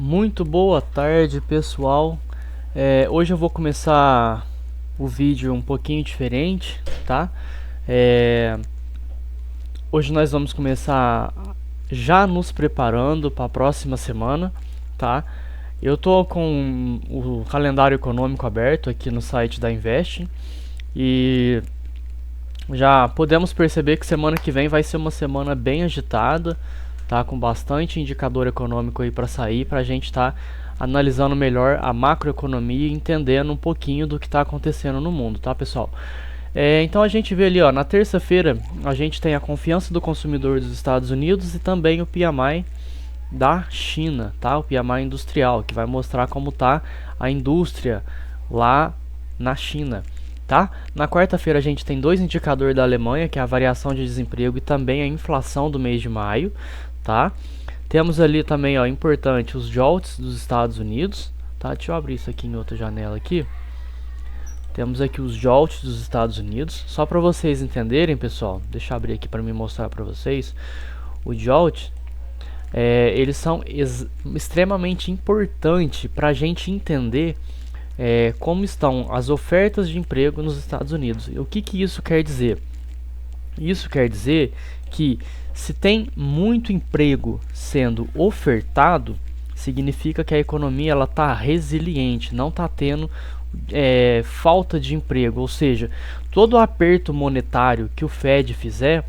Muito boa tarde, pessoal. Hoje eu vou começar o vídeo um pouquinho diferente, tá? Hoje nós vamos começar já nos preparando para a próxima semana, tá? Eu tô com o calendário econômico aberto aqui no site da Invest e já podemos perceber que semana que vem vai ser uma semana bem agitada, tá? Com bastante indicador econômico aí para sair, para a gente estar analisando melhor a macroeconomia e entendendo um pouquinho do que está acontecendo no mundo, tá, pessoal? Então a gente vê ali, ó, na terça-feira a gente tem a confiança do consumidor dos Estados Unidos e também o PMI da China, tá? O PMI industrial, que vai mostrar como tá a indústria lá na China, tá? Na quarta-feira a gente tem dois indicadores da Alemanha, que é a variação de desemprego e também a inflação do mês de maio, tá? Temos ali também, ó, importante, os JOLTS dos Estados Unidos, tá? Deixa eu abrir isso aqui em outra janela aqui. Temos aqui os JOLTS dos Estados Unidos. Só para vocês entenderem, pessoal, deixa eu abrir aqui para me mostrar para vocês. O JOLTS, eles são extremamente importantes para a gente entender como estão as ofertas de emprego nos Estados Unidos. E o que isso quer dizer? Isso quer dizer que se tem muito emprego sendo ofertado, significa que a economia ela está resiliente, não está tendo falta de emprego, ou seja, todo o aperto monetário que o Fed fizer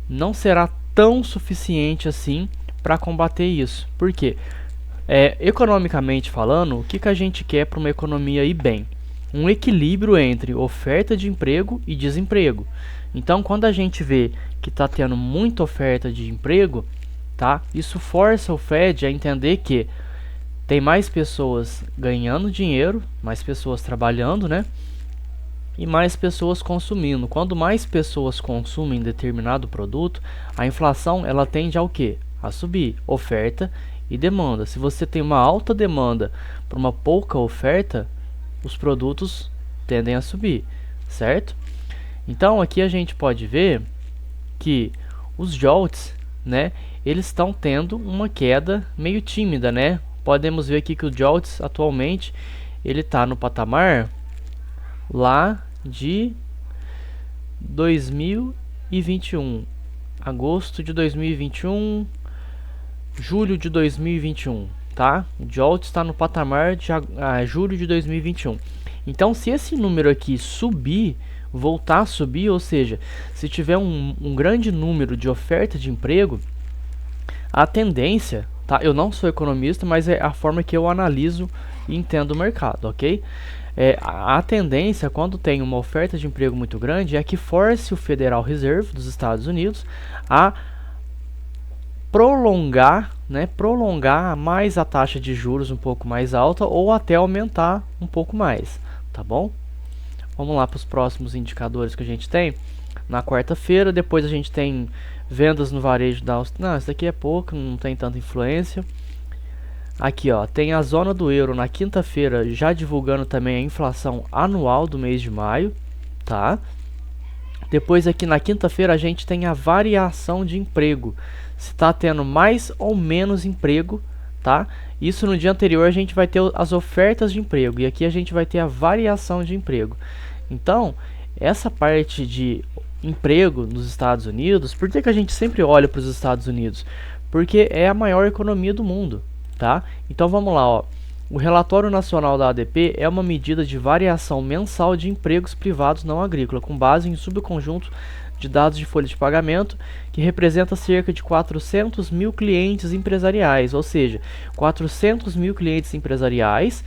não será tão suficiente assim para combater isso. Por quê? Economicamente falando, o que a gente quer para uma economia ir bem? Um equilíbrio entre oferta de emprego e desemprego. Então, quando a gente vê que está tendo muita oferta de emprego, tá? Isso força o Fed a entender que tem mais pessoas ganhando dinheiro, mais pessoas trabalhando, né? E mais pessoas consumindo. Quando mais pessoas consumem determinado produto, a inflação ela tende ao quê? A subir. Oferta e demanda. Se você tem uma alta demanda para uma pouca oferta, os produtos tendem a subir, certo? Então aqui a gente pode ver que os JOLTS, né, eles estão tendo uma queda meio tímida, né? Podemos ver aqui que o JOLTS atualmente ele está no patamar lá de 2021, agosto de 2021, julho de 2021, tá? O JOLTS está no patamar de julho de 2021. Então, se esse número aqui subir, voltar a subir, ou seja, se tiver um grande número de oferta de emprego, a tendência, tá? Eu não sou economista, mas é a forma que eu analiso e entendo o mercado, ok? A tendência, quando tem uma oferta de emprego muito grande, é que force o Federal Reserve dos Estados Unidos a prolongar mais a taxa de juros um pouco mais alta ou até aumentar um pouco mais, tá bom? Vamos lá para os próximos indicadores que a gente tem. Na quarta-feira, depois a gente tem vendas no varejo da Austrália. Não, isso daqui é pouco, não tem tanta influência. Aqui, ó, tem a zona do euro na quinta-feira já divulgando também a inflação anual do mês de maio, tá? Depois aqui na quinta-feira a gente tem a variação de emprego. Se está tendo mais ou menos emprego, tá? Isso no dia anterior a gente vai ter as ofertas de emprego e aqui a gente vai ter a variação de emprego. Então, essa parte de emprego nos Estados Unidos, por que a gente sempre olha para os Estados Unidos? Porque é a maior economia do mundo, tá? Então vamos lá, ó. O relatório nacional da ADP é uma medida de variação mensal de empregos privados não agrícolas, com base em subconjunto de dados de folha de pagamento, que representa cerca de 400 mil clientes empresariais, ou seja, 400 mil clientes empresariais,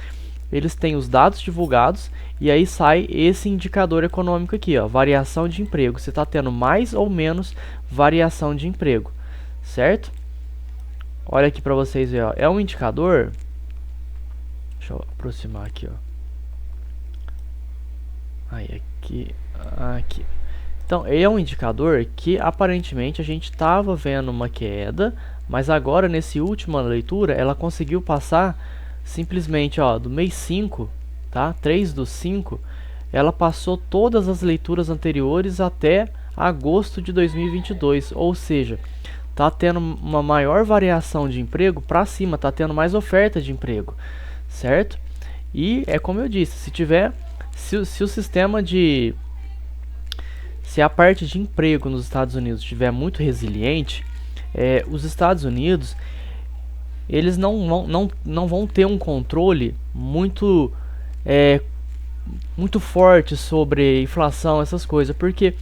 eles têm os dados divulgados e aí sai esse indicador econômico aqui, ó, variação de emprego, você está tendo mais ou menos variação de emprego, certo? Olha aqui para vocês verem, ó, é um indicador, deixa eu aproximar aqui, ó, aí aqui. Então, ele é um indicador que aparentemente a gente estava vendo uma queda, mas agora nessa última leitura ela conseguiu passar simplesmente, ó, do mês 5, tá? 3/5, ela passou todas as leituras anteriores até agosto de 2022, ou seja, tá tendo uma maior variação de emprego para cima, tá tendo mais oferta de emprego, certo? E é como eu disse, se o sistema de se a parte de emprego nos Estados Unidos estiver muito resiliente, os Estados Unidos eles não vão ter um controle muito forte sobre inflação, essas coisas, porque,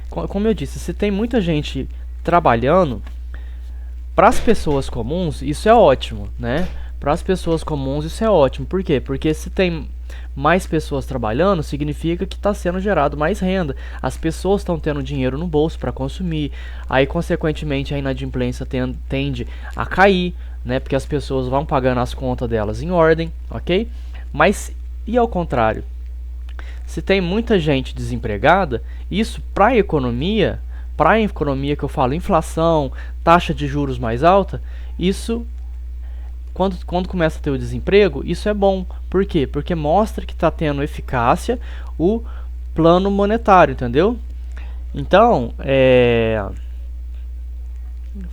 como eu disse, se tem muita gente trabalhando, para as pessoas comuns isso é ótimo, né? Para as pessoas comuns isso é ótimo, por quê? Porque se tem mais pessoas trabalhando, significa que está sendo gerado mais renda. As pessoas estão tendo dinheiro no bolso para consumir, aí consequentemente a inadimplência tende a cair, né? Porque as pessoas vão pagando as contas delas em ordem, ok? Mas e ao contrário? Se tem muita gente desempregada, isso para a economia que eu falo, inflação, taxa de juros mais alta, isso quando começa a ter o desemprego, isso é bom. Por quê? Porque mostra que está tendo eficácia o plano monetário, entendeu? Então,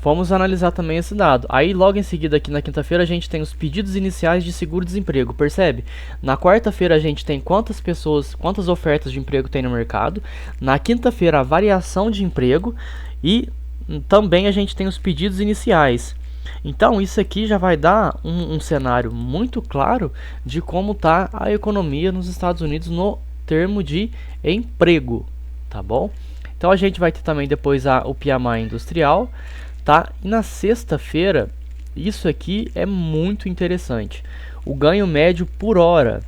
vamos analisar também esse dado. Aí, logo em seguida, aqui na quinta-feira, a gente tem os pedidos iniciais de seguro-desemprego, percebe? Na quarta-feira, a gente tem quantas ofertas de emprego tem no mercado. Na quinta-feira, a variação de emprego. E também a gente tem os pedidos iniciais. Então, isso aqui já vai dar um cenário muito claro de como está a economia nos Estados Unidos no termo de emprego, tá bom? Então, a gente vai ter também depois o PMI industrial, tá? E na sexta-feira, isso aqui é muito interessante, o ganho médio por hora.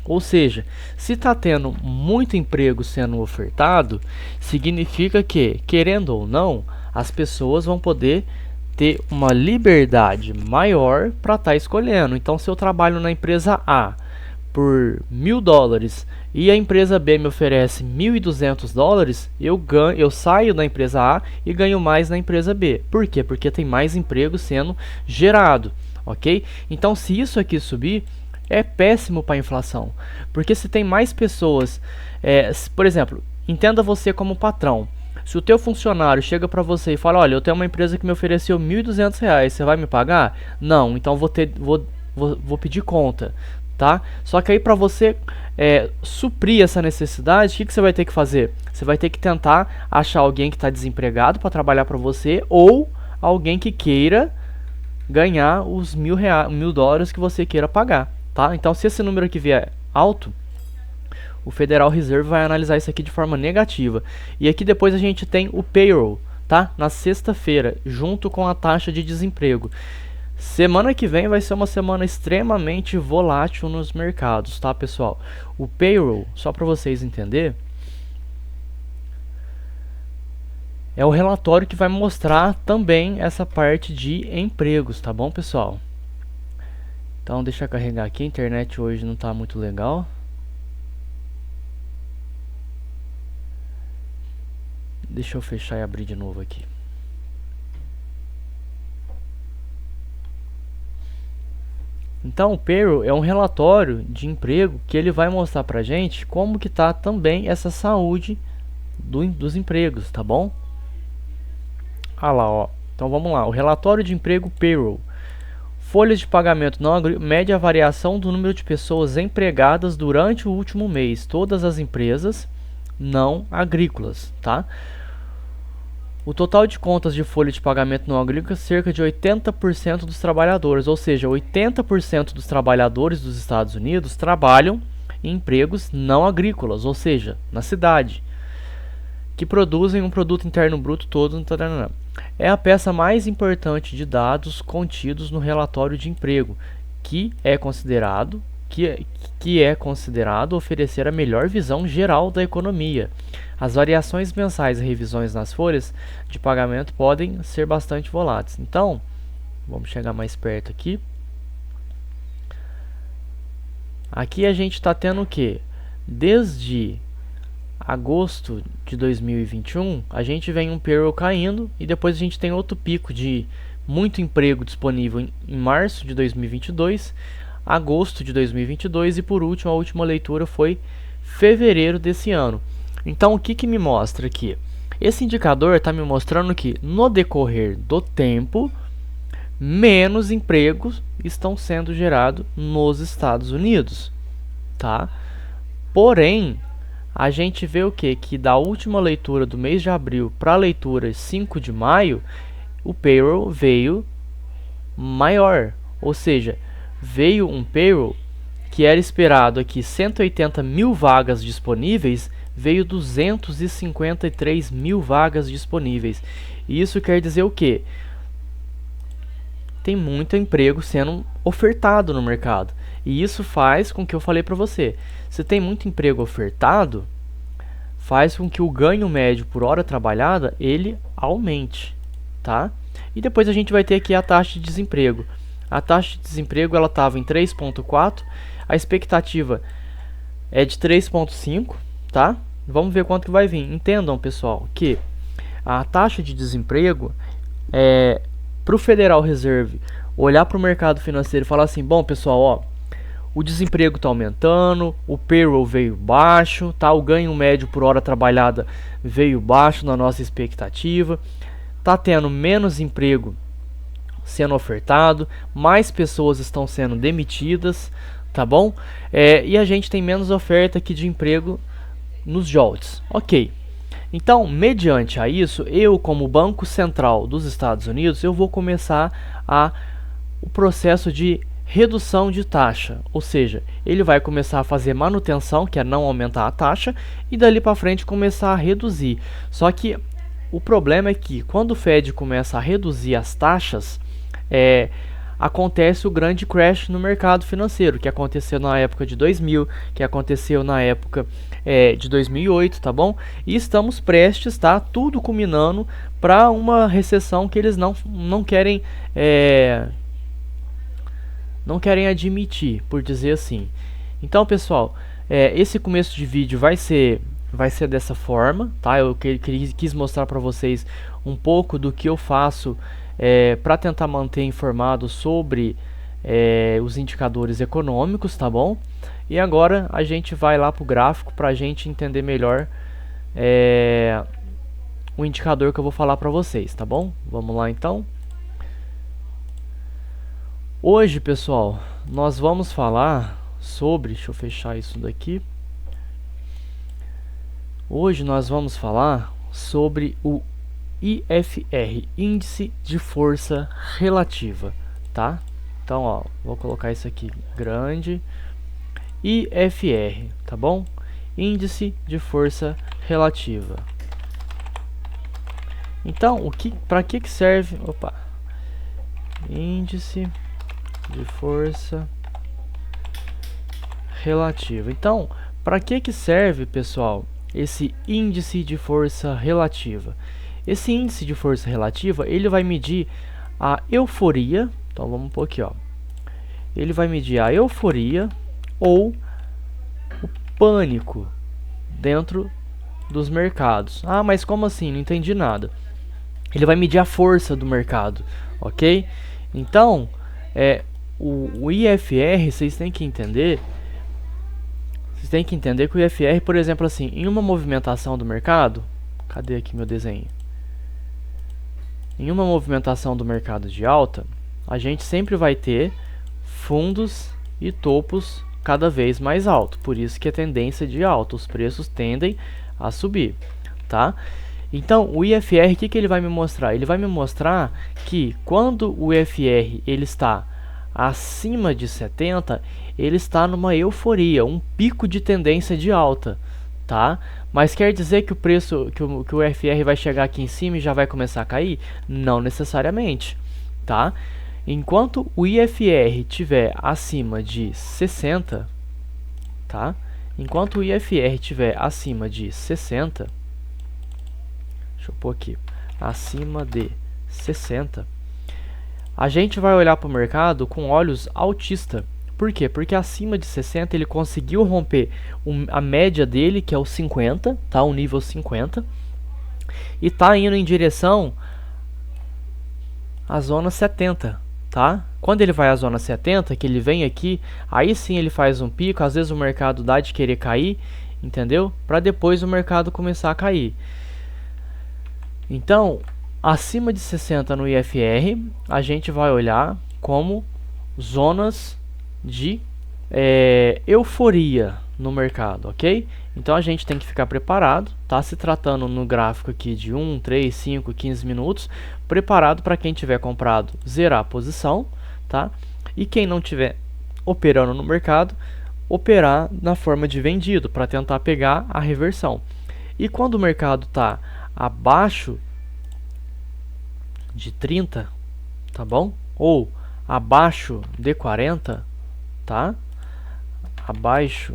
Ou seja, se está tendo muito emprego sendo ofertado, significa que, querendo ou não, as pessoas vão poder ter uma liberdade maior para estar escolhendo. Então, se eu trabalho na empresa A por $1.000 e a empresa B me oferece $1.200, eu saio da empresa A e ganho mais na empresa B. Por quê? Porque tem mais emprego sendo gerado, ok? Então, se isso aqui subir, é péssimo para a inflação, porque se tem mais pessoas, por exemplo, entenda você como patrão. Se o teu funcionário chega para você e fala, olha, eu tenho uma empresa que me ofereceu R$1.200, você vai me pagar? Não, então vou pedir conta, tá? Só que aí para você suprir essa necessidade, o que você vai ter que fazer? Você vai ter que tentar achar alguém que está desempregado para trabalhar para você, ou alguém que queira ganhar os $1.000 que você queira pagar, tá? Então, se esse número aqui vier alto, o Federal Reserve vai analisar isso aqui de forma negativa. E aqui depois a gente tem o payroll, tá? Na sexta-feira, junto com a taxa de desemprego. Semana que vem vai ser uma semana extremamente volátil nos mercados, tá, pessoal? O payroll, só para vocês entenderem, é o relatório que vai mostrar também essa parte de empregos, tá bom, pessoal? Então, deixa eu carregar aqui, a internet hoje não tá muito legal. Deixa eu fechar e abrir de novo aqui. Então, o payroll é um relatório de emprego que ele vai mostrar pra gente como que tá também essa saúde dos empregos, tá bom? Ah lá, ó. Então vamos lá, o relatório de emprego payroll. Folhas de pagamento não agrícola mede a variação do número de pessoas empregadas durante o último mês, todas as empresas não agrícolas, tá? O total de contas de folha de pagamento não agrícola é cerca de 80% dos trabalhadores, ou seja, 80% dos trabalhadores dos Estados Unidos trabalham em empregos não agrícolas, ou seja, na cidade, que produzem um produto interno bruto todo. É a peça mais importante de dados contidos no relatório de emprego, que é considerado oferecer a melhor visão geral da economia. As variações mensais e revisões nas folhas de pagamento podem ser bastante voláteis. Então, vamos chegar mais perto aqui. Aqui a gente está tendo o quê? Desde agosto de 2021, a gente vem um payroll caindo e depois a gente tem outro pico de muito emprego disponível em março de 2022, agosto de 2022 e por último, a última leitura foi fevereiro desse ano. Então, o que me mostra aqui? Esse indicador está me mostrando que no decorrer do tempo, menos empregos estão sendo gerados nos Estados Unidos, tá? Porém, a gente vê o que? Que da última leitura do mês de abril para a leitura 5 de maio, o payroll veio maior, ou seja, veio um payroll que era esperado aqui 180 mil vagas disponíveis, veio 253 mil vagas disponíveis. E isso quer dizer o quê? Tem muito emprego sendo ofertado no mercado. E isso faz com que eu falei para você, se tem muito emprego ofertado, faz com que o ganho médio por hora trabalhada, ele aumente, tá? E depois a gente vai ter aqui a taxa de desemprego. A taxa de desemprego ela estava em 3,4, a expectativa é de 3,5, tá? Vamos ver quanto que vai vir. Entendam, pessoal, que a taxa de desemprego para o Federal Reserve olhar para o mercado financeiro e falar assim, bom, pessoal, ó, o desemprego está aumentando, o payroll veio baixo, tá? O ganho médio por hora trabalhada veio baixo na nossa expectativa, tá tendo menos emprego sendo ofertado, mais pessoas estão sendo demitidas, tá bom? E a gente tem menos oferta aqui de emprego nos JOLTS. Ok. Então, mediante a isso, eu como Banco Central dos Estados Unidos, eu vou começar o processo de redução de taxa, ou seja, ele vai começar a fazer manutenção, que é não aumentar a taxa, e dali para frente começar a reduzir. Só que o problema é que quando o Fed começa a reduzir as taxas, acontece o grande crash no mercado financeiro, que aconteceu na época de 2000, que aconteceu na época de 2008, tá bom? E estamos prestes, tá? Tudo culminando para uma recessão que eles não querem admitir, por dizer assim. Então, pessoal, esse começo de vídeo vai ser dessa forma, tá? Eu quis mostrar para vocês um pouco do que eu faço para tentar manter informado sobre os indicadores econômicos, tá bom? E agora a gente vai lá para o gráfico para a gente entender melhor o indicador que eu vou falar para vocês, tá bom? Vamos lá então. Hoje, pessoal, nós vamos falar sobre... Deixa eu fechar isso daqui. Hoje nós vamos falar sobre o IFR, Índice de Força Relativa, tá? Então, ó, vou colocar isso aqui grande. IFR, tá bom? Índice de Força Relativa. Então, para que serve? Opa. Índice de força relativa. Então, para que serve, pessoal, esse índice de força relativa? Esse índice de força relativa, ele vai medir a euforia. Então, vamos pôr aqui, ó. Ele vai medir a euforia ou o pânico dentro dos mercados. Ah, mas como assim? Não entendi nada. Ele vai medir a força do mercado, ok? Então, o IFR, vocês têm que entender que o IFR, por exemplo, assim, em uma movimentação do mercado, cadê aqui meu desenho? Em uma movimentação do mercado de alta, a gente sempre vai ter fundos e topos cada vez mais alto, por isso que a tendência de alta, os preços tendem a subir, tá? Então, o IFR, o que ele vai me mostrar? Ele vai me mostrar que quando o IFR ele está acima de 70, ele está numa euforia, um pico de tendência de alta, tá? Mas quer dizer que o preço, que o IFR vai chegar aqui em cima e já vai começar a cair? Não necessariamente, tá? Enquanto o IFR estiver acima de 60, tá? Enquanto o IFR estiver acima de 60, deixa eu pôr aqui, acima de 60, a gente vai olhar para o mercado com olhos altistas. Por quê? Porque acima de 60 ele conseguiu romper a média dele, que é o 50, tá? O nível 50, e tá indo em direção à zona 70, tá? Quando ele vai à zona 70, que ele vem aqui, aí sim ele faz um pico, às vezes o mercado dá de querer cair, entendeu? Para depois o mercado começar a cair. Então, acima de 60 no IFR, a gente vai olhar como zonas de euforia no mercado, ok? Então a gente tem que ficar preparado, tá? Se tratando no gráfico aqui de 1, 3, 5, 15 minutos, preparado para quem tiver comprado zerar a posição, tá? E quem não tiver operando no mercado, operar na forma de vendido, para tentar pegar a reversão. E quando o mercado está abaixo de 30, tá bom? Ou abaixo de 40, tá? Abaixo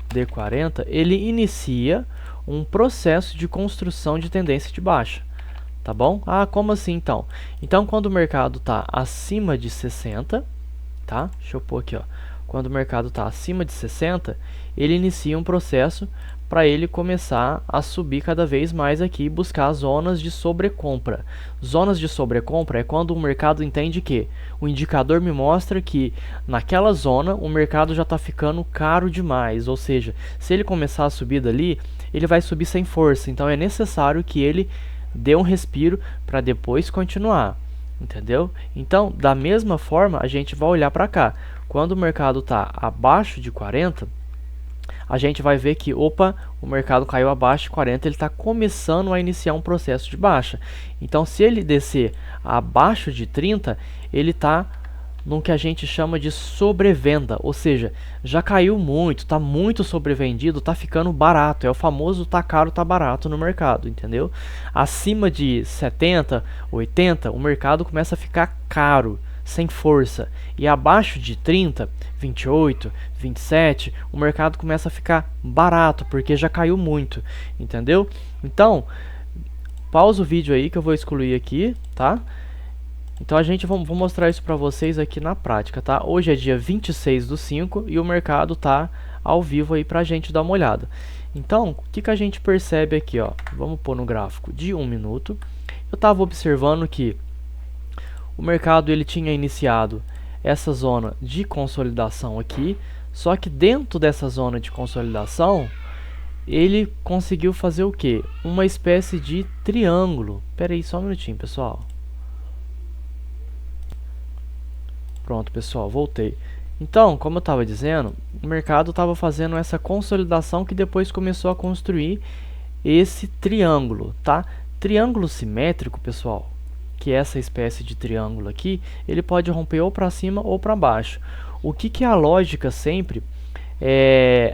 de 40, ele inicia um processo de construção de tendência de baixa, tá bom? Ah, como assim então? Então, quando o mercado está acima de 60, tá? Deixa eu pôr aqui, ó. Quando o mercado está acima de 60, ele inicia um processo para ele começar a subir cada vez mais aqui e buscar zonas de sobrecompra. Zonas de sobrecompra é quando o mercado entende que o indicador me mostra que naquela zona o mercado já está ficando caro demais, ou seja, se ele começar a subir dali, ele vai subir sem força, então é necessário que ele dê um respiro para depois continuar. Entendeu? Então, da mesma forma, a gente vai olhar para cá. Quando o mercado está abaixo de 40, a gente vai ver que, opa, o mercado caiu abaixo de 40, ele está começando a iniciar um processo de baixa. Então, se ele descer abaixo de 30, ele está no que a gente chama de sobrevenda, ou seja, já caiu muito, está muito sobrevendido, está ficando barato, é o famoso tá caro, tá barato no mercado, entendeu? Acima de 70, 80, o mercado começa a ficar caro, sem força, e abaixo de 30, 28, 27, o mercado começa a ficar barato, porque já caiu muito, entendeu? Então, pausa o vídeo aí que eu vou excluir aqui, tá? Então vou mostrar isso para vocês aqui na prática, tá? Hoje é dia 26/5 e o mercado tá ao vivo aí pra gente dar uma olhada. Então, o que a gente percebe aqui, ó? Vamos pôr no gráfico de 1 minuto. Eu estava observando que o mercado ele tinha iniciado essa zona de consolidação aqui, só que dentro dessa zona de consolidação, ele conseguiu fazer o quê? Uma espécie de triângulo. Pera aí, só um minutinho, pessoal. Pronto, pessoal, voltei. Então, como eu estava dizendo, o mercado estava fazendo essa consolidação que depois começou a construir esse triângulo, tá? Triângulo simétrico, pessoal, que é essa espécie de triângulo aqui, ele pode romper ou para cima ou para baixo. O que é a lógica sempre?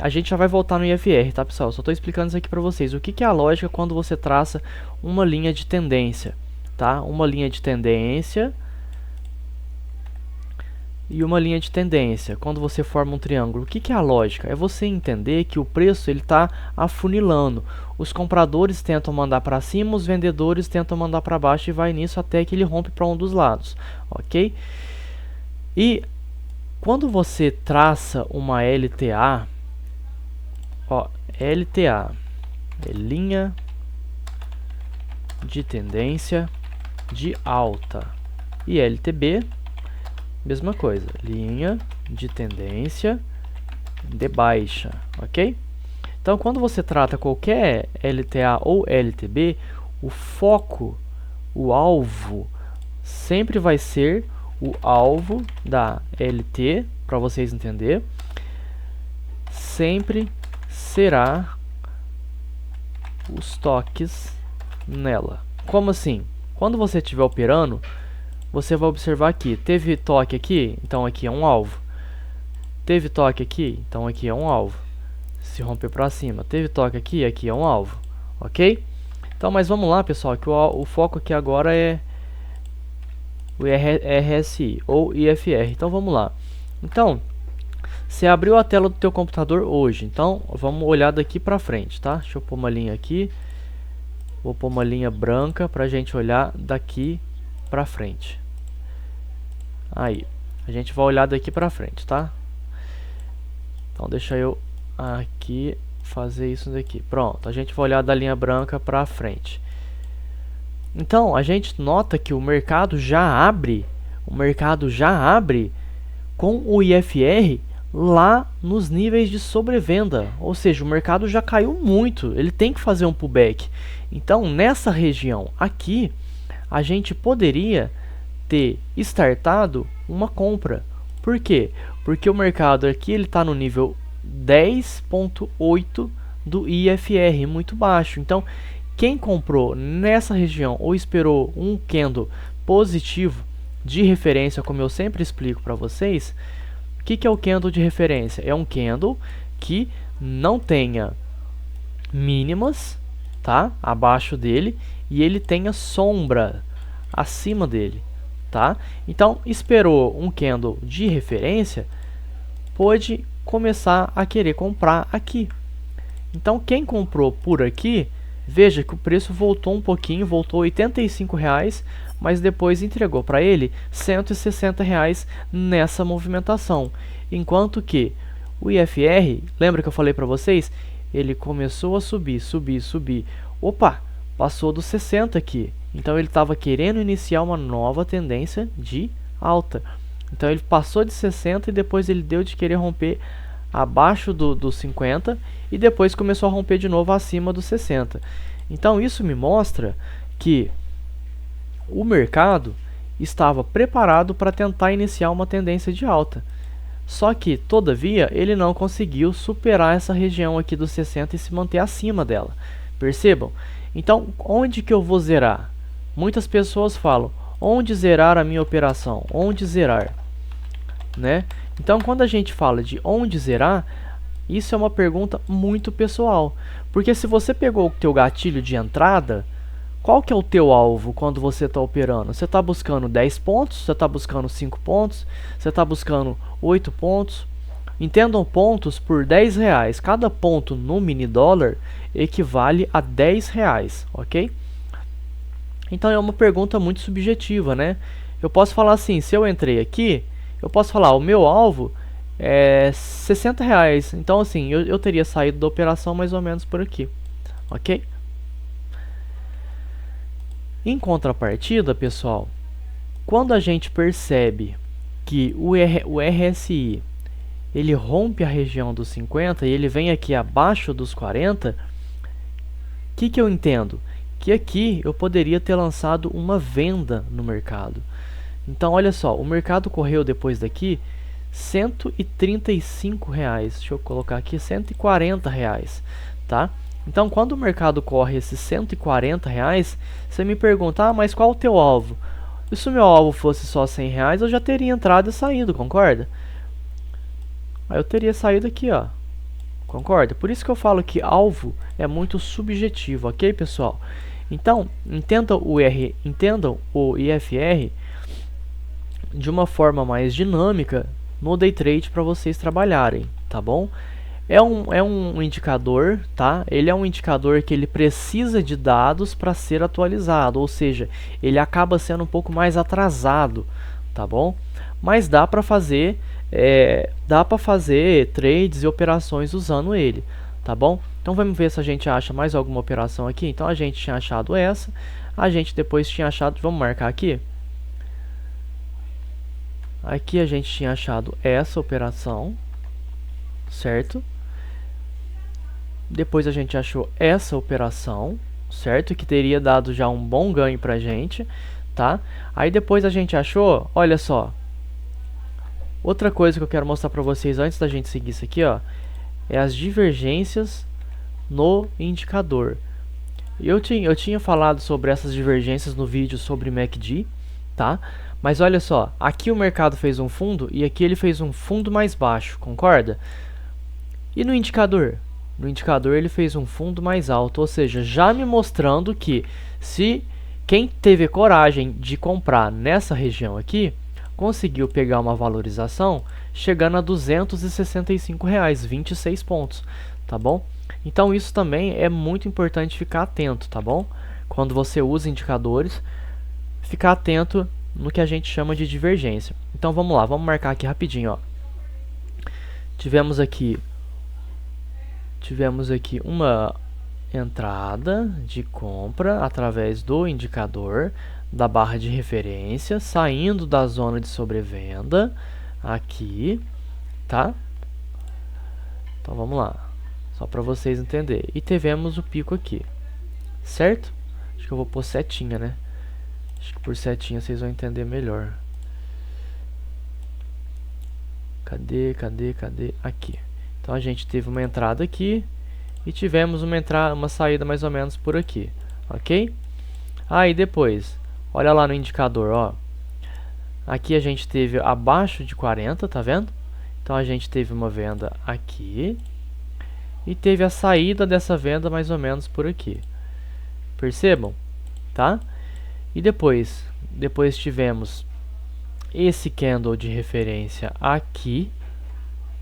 A gente já vai voltar no IFR, tá, pessoal? Só estou explicando isso aqui para vocês. O que é a lógica quando você traça uma linha de tendência, tá? Uma linha de tendência e uma linha de tendência. Quando você forma um triângulo, o que é a lógica? É você entender que o preço ele está afunilando. Os compradores tentam mandar para cima, os vendedores tentam mandar para baixo e vai nisso até que ele rompe para um dos lados, ok? E quando você traça uma LTA, ó, LTA é linha de tendência de alta, e LTB mesma coisa, linha de tendência de baixa, ok? Então, quando você trata qualquer LTA ou LTB, o foco, o alvo, sempre vai ser o alvo da LT, para vocês entenderem, sempre será os toques nela. Como assim? Quando você estiver operando, você vai observar aqui, teve toque aqui, então aqui é um alvo. Teve toque aqui, então aqui é um alvo. Se romper para cima, teve toque aqui, aqui é um alvo, ok? Então, mas vamos lá, pessoal, que o foco aqui agora é o RSI ou IFR. Então, vamos lá. Então, você abriu a tela do teu computador hoje, então vamos olhar daqui para frente, tá? Deixa eu pôr uma linha aqui. Vou pôr uma linha branca para a gente olhar daqui para frente. Aí, a gente vai olhar daqui para frente, tá? Então, deixa eu aqui fazer isso daqui. Pronto, a gente vai olhar da linha branca para frente. Então, a gente nota que o mercado já abre com o IFR lá nos níveis de sobrevenda, ou seja, o mercado já caiu muito, ele tem que fazer um pullback. Então, nessa região aqui, a gente poderia ter startado uma compra. Por quê? Porque o mercado aqui ele está no nível 10.8 do IFR, muito baixo. Então, quem comprou nessa região ou esperou um candle positivo de referência, como eu sempre explico para vocês, o que é o candle de referência? É um candle que não tenha mínimas, tá? Abaixo dele, e ele tenha sombra acima dele, tá? Então, esperou um candle de referência, pode começar a querer comprar aqui. Então, quem comprou por aqui, veja que o preço voltou um pouquinho, voltou R$ 85,00, mas depois entregou para ele R$ 160,00 nessa movimentação. Enquanto que o IFR, lembra que eu falei para vocês? Ele começou a subir, subir, subir. Opa, passou dos 60 aqui. Então ele estava querendo iniciar uma nova tendência de alta. Então ele passou de 60 e depois ele deu de querer romper abaixo dos 50 e depois começou a romper de novo acima dos 60. Então isso me mostra que o mercado estava preparado para tentar iniciar uma tendência de alta. Só que, todavia, ele não conseguiu superar essa região aqui dos 60 e se manter acima dela. Percebam? Então, onde que eu vou zerar? Muitas pessoas falam, onde zerar a minha operação? Onde zerar? Né? Então, quando a gente fala de onde zerar, isso é uma pergunta muito pessoal. Porque se você pegou o teu gatilho de entrada, qual que é o teu alvo quando você está operando? Você está buscando 10 pontos? Você está buscando 5 pontos? Você está buscando 8 pontos? Entendam pontos por R$10. Cada ponto no mini dólar equivale a R$10, ok? Então é uma pergunta muito subjetiva, né? Eu posso falar assim, se eu entrei aqui, eu posso falar, o meu alvo é R$60. Então assim, eu teria saído da operação mais ou menos por aqui, ok? Em contrapartida, pessoal, quando a gente percebe que o RSI ele rompe a região dos 50 e ele vem aqui abaixo dos 40, o que eu entendo? Que aqui eu poderia ter lançado uma venda no mercado. Então, olha só, o mercado correu depois daqui R$135. Deixa eu colocar aqui R$140, tá? Então, quando o mercado corre esses R$140, você me pergunta, mas qual o teu alvo? E se o meu alvo fosse só R$100, eu já teria entrado e saído, concorda? Aí eu teria saído aqui, ó. Concorda? Por isso que eu falo que alvo é muito subjetivo, ok, pessoal? Então, entendam o IFR de uma forma mais dinâmica no day trade para vocês trabalharem, tá bom? É um indicador, tá? Ele é um indicador que ele precisa de dados para ser atualizado, ou seja, ele acaba sendo um pouco mais atrasado, tá bom? Mas dá para fazer trades e operações usando ele, tá bom? Então vamos ver se a gente acha mais alguma operação aqui. Então a gente tinha achado essa, a gente depois tinha achado, vamos marcar aqui. Aqui a gente tinha achado essa operação, certo? Depois a gente achou essa operação, certo? Que teria dado já um bom ganho pra gente, tá? Aí depois a gente achou, olha só. Outra coisa que eu quero mostrar pra vocês antes da gente seguir isso aqui, ó, é as divergências no indicador. Eu tinha falado sobre essas divergências no vídeo sobre MACD, tá? Mas olha só, aqui o mercado fez um fundo e aqui ele fez um fundo mais baixo, concorda? E no indicador? No indicador ele fez um fundo mais alto, ou seja, já me mostrando que se quem teve coragem de comprar nessa região aqui, conseguiu pegar uma valorização chegando a R$265, 26 pontos, tá bom? Então isso também é muito importante ficar atento, tá bom? Quando você usa indicadores, ficar atento no que a gente chama de divergência. Então vamos lá, vamos marcar aqui rapidinho, ó. Tivemos aqui uma entrada de compra através do indicador da barra de referência, saindo da zona de sobrevenda aqui, tá? Então vamos lá, só para vocês entenderem. E tivemos o pico aqui, certo? Acho que eu vou pôr setinha, né? Acho que por setinha vocês vão entender melhor. Cadê? Aqui. Então a gente teve uma entrada aqui e tivemos uma saída mais ou menos por aqui, ok? Aí depois, olha lá no indicador, ó. Aqui a gente teve abaixo de 40, tá vendo? Então a gente teve uma venda aqui e teve a saída dessa venda mais ou menos por aqui. Percebam, tá? E depois tivemos esse candle de referência aqui,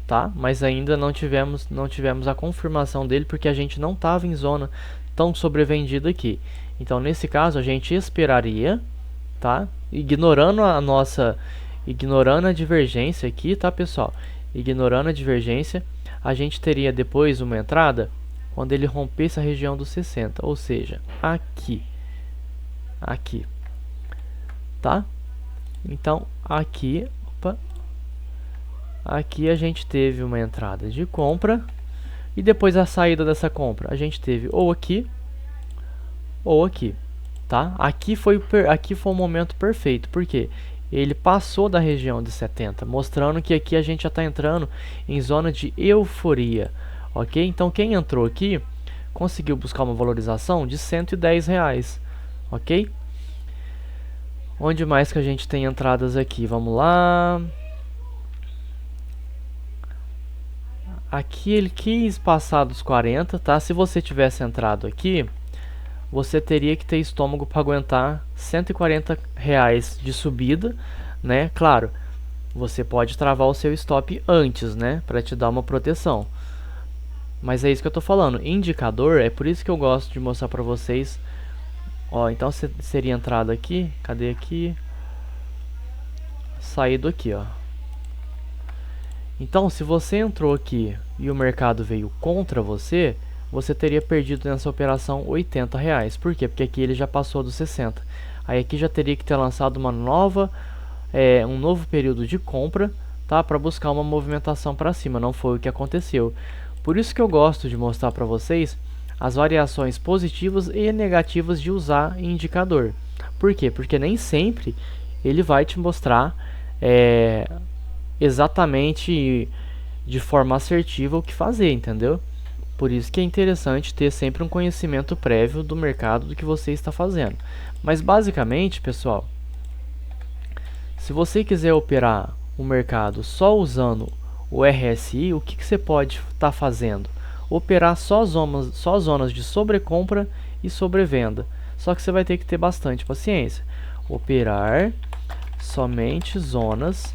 tá? Mas ainda não tivemos a confirmação dele porque a gente não estava em zona tão sobrevendida aqui. Então nesse caso a gente esperaria, tá? Ignorando a divergência aqui, tá, pessoal? Ignorando a divergência, a gente teria depois uma entrada quando ele rompesse a região dos 60, ou seja, aqui, tá? Então aqui, aqui a gente teve uma entrada de compra e depois a saída dessa compra a gente teve ou aqui ou aqui, tá? Aqui foi o momento perfeito, porque ele passou da região de 70, mostrando que aqui a gente já está entrando em zona de euforia, ok? Então quem entrou aqui conseguiu buscar uma valorização de R$110, ok? Onde mais que a gente tem entradas aqui? Vamos lá. Aqui ele quis passar dos 40, tá? Se você tivesse entrado aqui, você teria que ter estômago para aguentar R$140 de subida, né? Claro, você pode travar o seu stop antes, né? Para te dar uma proteção. Mas é isso que eu tô falando. Indicador, é por isso que eu gosto de mostrar para vocês. Ó, então seria entrada aqui. Cadê aqui? Saído aqui, ó. Então, se você entrou aqui e o mercado veio contra você, você teria perdido nessa operação R$80. Por quê? Porque aqui ele já passou dos 60. Aí aqui já teria que ter lançado um novo período de compra, tá? Para buscar uma movimentação para cima. Não foi o que aconteceu. Por isso que eu gosto de mostrar para vocês as variações positivas e negativas de usar indicador. Por quê? Porque nem sempre ele vai te mostrar exatamente de forma assertiva o que fazer, entendeu? Por isso que é interessante ter sempre um conhecimento prévio do mercado do que você está fazendo. Mas basicamente, pessoal, se você quiser operar o mercado só usando o RSI, o que você pode estar fazendo? Operar só zonas de sobrecompra e sobrevenda. Só que você vai ter que ter bastante paciência. Operar somente zonas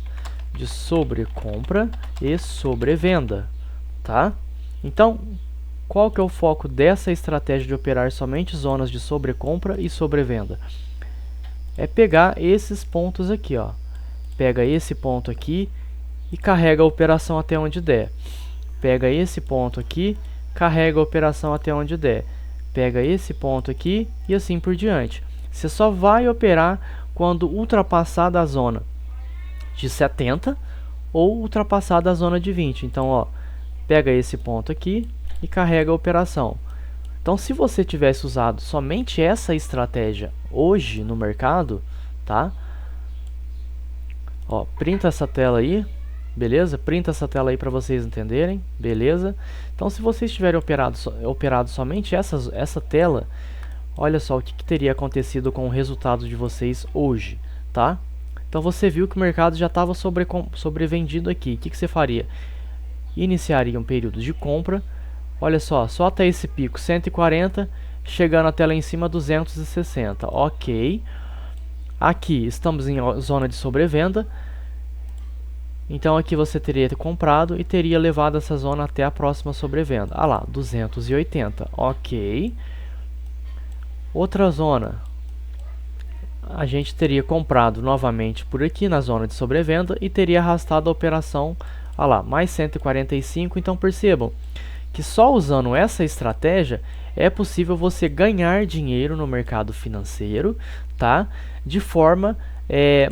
de sobrecompra e sobrevenda, tá? Então, qual que é o foco dessa estratégia de operar somente zonas de sobrecompra e sobrevenda? É pegar esses pontos aqui, ó. Pega esse ponto aqui e carrega a operação até onde der. Pega esse ponto aqui, carrega a operação até onde der. Pega esse ponto aqui e assim por diante. Você só vai operar quando ultrapassar da zona de 70 ou ultrapassar da zona de 20. Então, ó, pega esse ponto aqui e carrega a operação. Então, se você tivesse usado somente essa estratégia hoje no mercado, tá? Ó, printa essa tela aí, beleza? Printa essa tela aí para vocês entenderem, beleza? Então, se vocês tiverem operado somente essa tela, olha só o que teria acontecido com o resultado de vocês hoje, tá? Então, você viu que o mercado já estava sobrevendido aqui. O que você faria? Iniciaria um período de compra. Olha só até esse pico 140, chegando até lá em cima 260, ok. Aqui estamos em zona de sobrevenda, então aqui você teria comprado e teria levado essa zona até a próxima sobrevenda. Ah lá, 280, ok. Outra zona, a gente teria comprado novamente por aqui na zona de sobrevenda e teria arrastado a operação, ah lá, mais 145, então percebam que só usando essa estratégia é possível você ganhar dinheiro no mercado financeiro, tá? De forma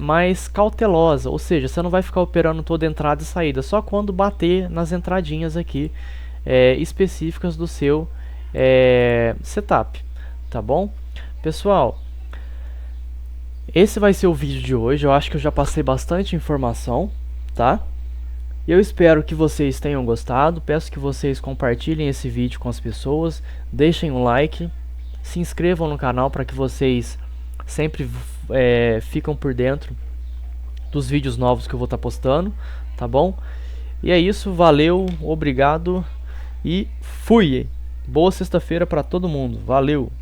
mais cautelosa, ou seja, você não vai ficar operando toda entrada e saída, só quando bater nas entradinhas aqui específicas do seu setup, tá bom? Pessoal, esse vai ser o vídeo de hoje. Eu acho que eu já passei bastante informação, tá? Eu espero que vocês tenham gostado. Peço que vocês compartilhem esse vídeo com as pessoas, deixem um like, se inscrevam no canal para que vocês sempre ficam por dentro dos vídeos novos que eu vou estar postando, tá bom? E é isso, valeu, obrigado e fui! Boa sexta-feira para todo mundo, valeu!